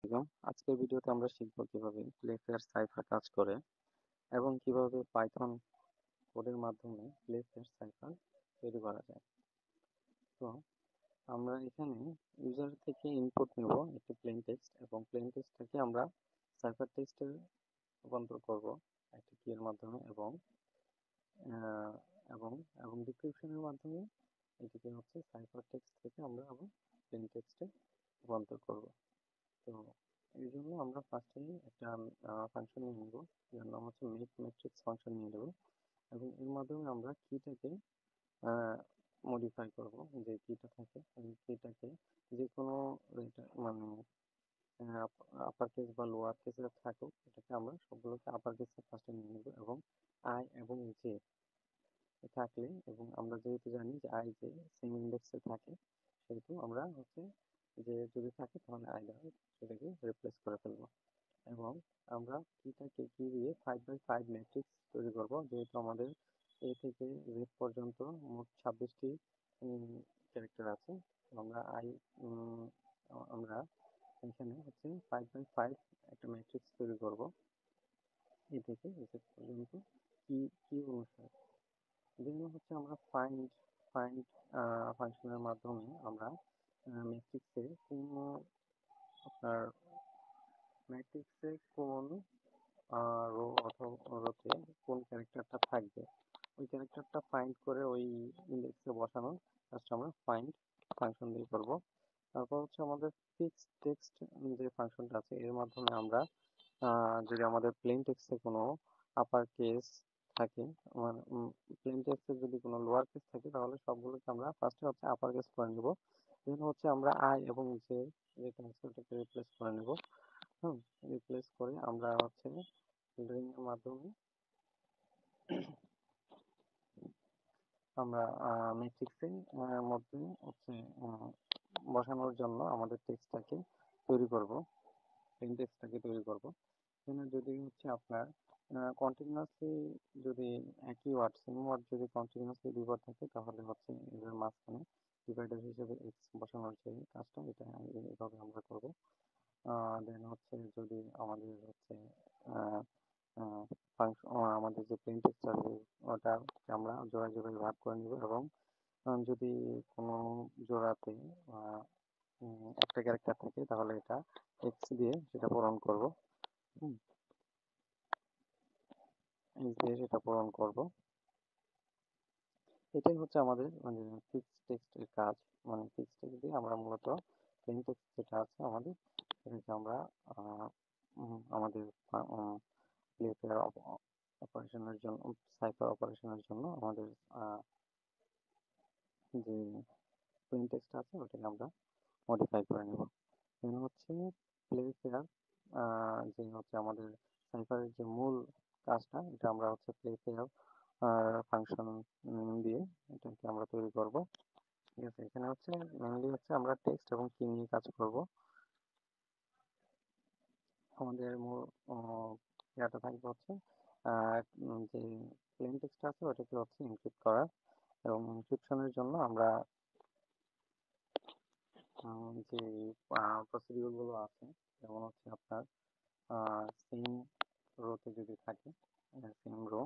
আলাইকুম। আজকের ভিডিওতে আমরা শিখব কিভাবে প্লেফেয়ার সাইফার কাজ করে এবং কিভাবে পাইথন কোডের মাধ্যমে প্লেফেয়ার সাইফার তৈরি করা যায়। তো আমরা এখানে ইউজার থেকে ইনপুট নেব একটি প্লেন টেক্সট এবং প্লেন টেক্সটটাকে আমরা সাইফার টেক্সটে রূপান্তর করব একটি কি এর মাধ্যমে আহ, এবং এবং ডিক্রিপশনের মাধ্যমে এটিকে হচ্ছে সাইফার টেক্সট থেকে আমরা আবার প্লেন টেক্সটে রূপান্তর করব। তো এই জন্য আমরা ফার্স্টেই একটা ফাংশন নিয়ে নেব, যার নাম হচ্ছে মেক ম্যাট্রিক্স ফাংশন নিয়ে নেব এবং এর মাধ্যমে আমরা কিটাকে মডিফাই করব। যে কিটা থাকে এই কিটাকে যে কোনো মানে আপার কেস বা লোয়ার কেসে থাকুক, এটাকে আমরা সবগুলোকে আপার কেসে ফার্স্টে নিয়ে নেব এবং আই এবং জে থাকলে, এবং আমরা যেহেতু জানি যে আই জে সেম ইন্ডেক্সে থাকে, সেহেতু আমরা হচ্ছে যে যদি থাকে তাহলে আই দ্বারা সেটাকে রিপ্লেস করে ফেলবো। এবং আমরা কিটাকে কি দিয়ে 5x5 ম্যাট্রিক্স তৈরি করব, যেহেতু আমাদের এ থেকে জেড পর্যন্ত মোট 26টি ক্যারেক্টার আছে। আমরা এখানে হচ্ছে 5x5 একটা ম্যাট্রিক্স তৈরি করব এ থেকে জেড পর্যন্ত কি কি অনুসারে। যেমন হচ্ছে আমরা ফাইন্ড ফাংশনের মাধ্যমে আমরা ম্যাট্রিক্সে আপনার ম্যাট্রিক্সে কোন রো অথবা রোতে কোন ক্যারেক্টারটা থাকবে ওই ক্যারেক্টারটা ফাইন্ড করে ওই ইন্ডেক্সে বসানোর কাজটা আমরা ফাইন্ড ফাংশন দিয়ে করব। তারপর হচ্ছে আমাদের ফিক্স টেক্সট যে ফাংশনটা আছে, এর মাধ্যমে আমরা যদি আমাদের প্লেন টেক্সটে কোনো আপার কেস থাকে, মানে প্লেন টেক্সটে যদি কোনো লোয়ার কেস থাকে, তাহলে সবগুলোকে আমরা ফার্স্টে হচ্ছে আপার কেস করে নেব। দেন হচ্ছে আমরা আই এবং জে যেটা আছে ওটাকে রিপ্লেস করে নেব। রিপ্লেস করে আমরা হচ্ছে রিং এর মাধ্যমে আমরা ম্যাট্রিক্সের মধ্যে হচ্ছে বসানোর জন্য আমাদের টেক্সটটাকে তৈরি করব, প্লেন টেক্সটটাকে তৈরি করব। এখানে যদি হচ্ছে আপনার কন্টিনিউয়াসলি যদি একই ওয়ার্ড সেম ওয়ার্ড যদি কন্টিনিউয়াসলি দুইবার থাকে, তাহলে হচ্ছে এর মাঝখানে ডিভাইডার হিসেবে এক্স বসানোর যে কাজটা, এটা এভাবে আমরা করব। দেন হচ্ছে যদি আমাদের হচ্ছে আমাদের যে প্লেন টেক্সট আছে ওটা আমরা জোড়ায় জোড়ায় ভাগ করে নিব এবং যদি কোনো জোড়াতে একটা ক্যারেক্টার থাকে, তাহলে এটা এক্স দিয়ে সেটা পূরণ করব। এক্স দিয়ে সেটা পূরণ করব। এটাই হচ্ছে আমাদের মানে ফিক্সড টেক্সটের কাজ। মানে ফিক্সড টেক্সট দিয়ে আমরা মূলত প্লেন টেক্সট যেটা আছে আমাদের, সেটাকে আমরা আমাদের প্লেফেয়ার অপারেশনের জন্য, সাইফার অপারেশনের জন্য আমাদের যে প্লেন টেক্সট আছে ওটাকে আমরা মডিফাই করে নেব। দেন হচ্ছে প্লেফেয়ার যে হচ্ছে আমাদের সাইফারের যে মূল কাজটা, এটা আমরা হচ্ছে প্লেফেয়ার ফাংশন দিয়ে এটাকে আমরা তৈরি করব। ঠিক আছে, এখানে হচ্ছে মেনলি হচ্ছে আমরা টেক্সট এবং কি নিয়ে কাজ করব। আমাদের মূল ইয়াটা থাকবে হচ্ছে যে প্লেন টেক্সট আছে ওটাকে হচ্ছে এনক্রিপ্ট করা, এবং এনক্রিপশনের জন্য আমরা যে প্রসিডিউর গুলো আছে, যেমন হচ্ছে আপনার সেম রোতে যদি থাকে, সেম রো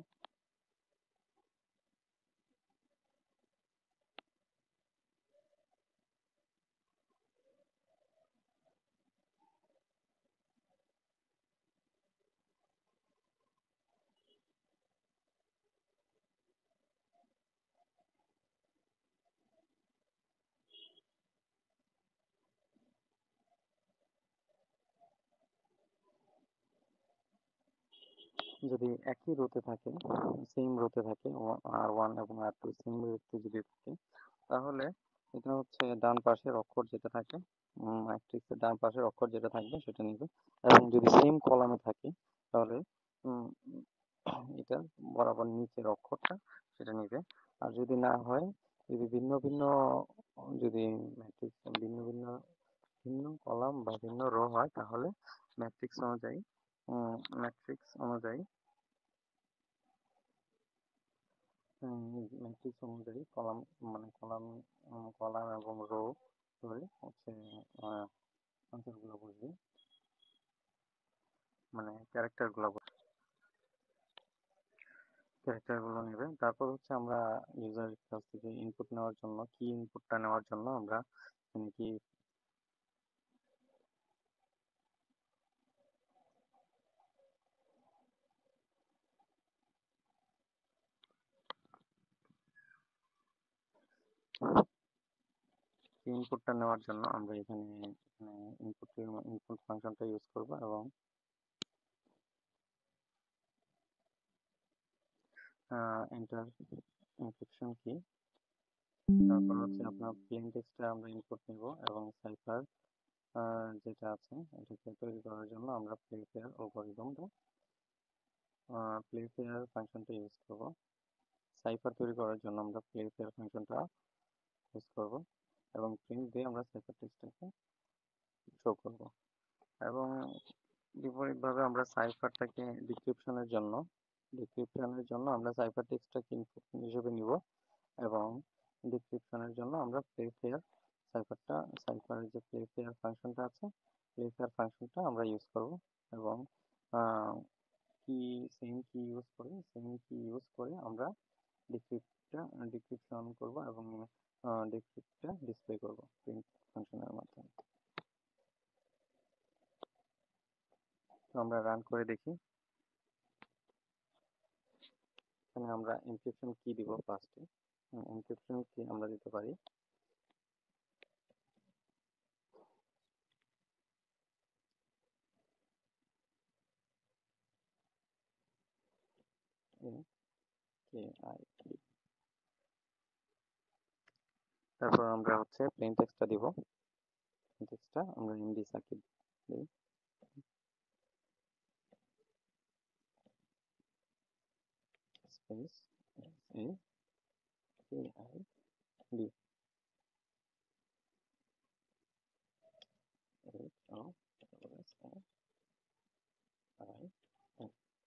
যদি একই রোতে থাকে, সেম রোতে থাকে, R1 এবং R2 সেম রোতে যদি থাকে, তাহলে এটা হচ্ছে ডান পাশের অক্ষর যেটা থাকে, ম্যাট্রিক্সের ডান পাশের অক্ষর যেটা থাকবে সেটা নিবে। এবং যদি সেম কলামে থাকে, তাহলে উম, এটা বরাবর নিচের অক্ষরটা সেটা নিবে। আর যদি না হয়, যদি ভিন্ন ভিন্ন, যদি ম্যাট্রিক্স ভিন্ন ভিন্ন ভিন্ন কলাম বা ভিন্ন রো হয়, তাহলে ম্যাট্রিক্স অনুযায়ী ম্যাট্রিক্স অনুযায়ী ম্যাট্রিক্স অনুযায়ী কলাম, মানে কলাম এবং রো ধরে হচ্ছে আনসারগুলো বসবে। মানে ক্যারেক্টারগুলো নেবে। তারপর হচ্ছে আমরা ইউজারের কাছ থেকে ইনপুট নেওয়ার জন্য কি ইনপুটটা নেওয়ার জন্য আমরা কি ইনপুটটা নেওয়ার জন্য আমরা এখানে ইনপুট ফাংশনটা ইউজ করব এবং এন্টার এনক্রিপশন কি, তারপর হচ্ছে আপনার প্লেন টেক্সটটা আমরা ইনপুট নিব এবং সাইফার যেটা আছে এটাকে তৈরি করার জন্য আমরা প্লে ফেয়ার ফাংশনটা ইউজ করব। সাইফার তৈরি করার জন্য আমরা প্লে ফেয়ার ফাংশনটা ইউজ করব এবং প্রিন্ট দিয়ে আমরা সাইফার টেক্সটটাকে শো করব। এবং বিপরীতভাবে আমরা ডিক্রিপশনের জন্য আমরা সাইফার টেক্সটটাকে ইনপুট হিসেবে নিব এবং ডিক্রিপশনের জন্য আমরা সাইফারের যে প্লে ফেয়ার ফাংশনটা আছে প্লে ফেয়ার ফাংশনটা আমরা ইউজ করব এবং কি সেম কি ইউজ করে আমরা ডিক্রিপ্টটা ডিক্রিপশন করব এবং ডিক্রিপ্টটা ডিসপ্লে করব প্রিন্ট ফাংশনের মাধ্যমে। তো আমরা রান করে দেখি। এখানে আমরা এনক্রিপশন কি দিব ফার্স্টে। এনক্রিপশন কি আমরা দিতে পারি AKIP। তারপর আমরা হচ্ছে প্লেন টেক্সটটা দিব। প্লেন টেক্সটটা আমরা এমডি সাকিব দিই space AKIB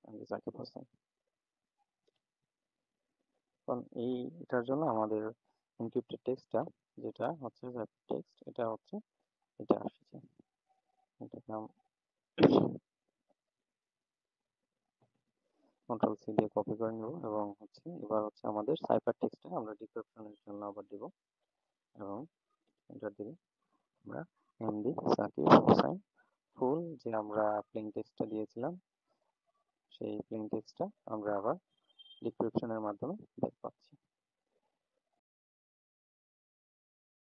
MD Sakib Hossain. কারণ এটার জন্য আমাদের এনক্রিপ্টেড টেক্সটটা যেটা হচ্ছে টেক্সট এটা হচ্ছে এটা আসছে। এটাকে কন্ট্রোল সি দিয়ে কপি করে নেব এবং এবার হচ্ছে আমাদের সাইফার টেক্সটটা আমরা ডিক্রিপশনের জন্য আবার দিব এবং এন্টার দিলে আমরা এমডি সাকিব হোসেন ফুল যে আমরা প্লেন টেক্সটটা দিয়েছিলাম সেই প্লেন টেক্সটটা আমরা আবার ডিক্রিপশনের মাধ্যমে ব্যাক পাচ্ছি।